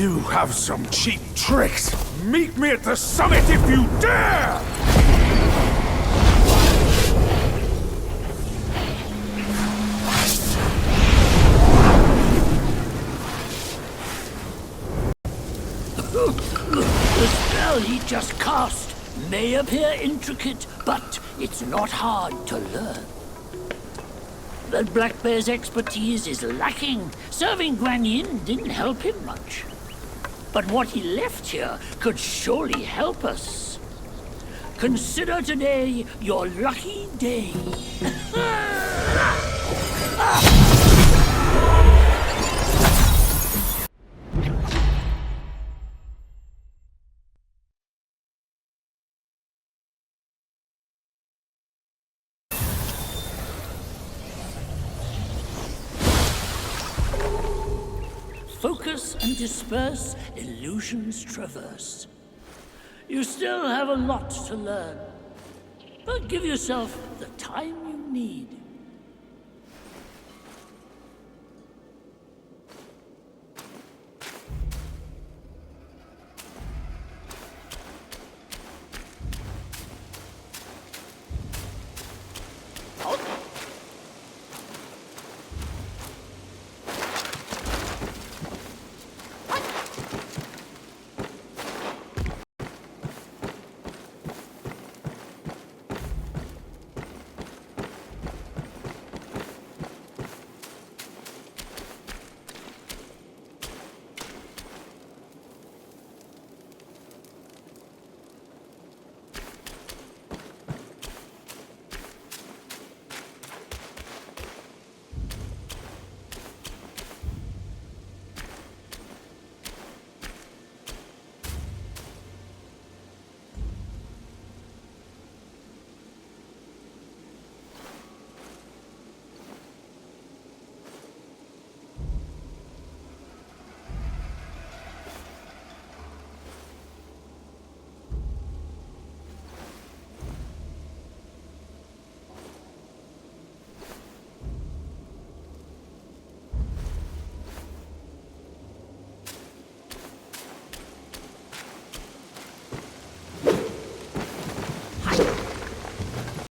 You have some cheap tricks. Meet me at the summit if you dare! The spell he just cast may appear intricate, but it's not hard to learn. But Black Bear's expertise is lacking. Serving Guan Yin didn't help him much. But what he left here could surely help us. Consider today your lucky day. Focus and disperse, illusions traverse. You still have a lot to learn, but give yourself the time you need.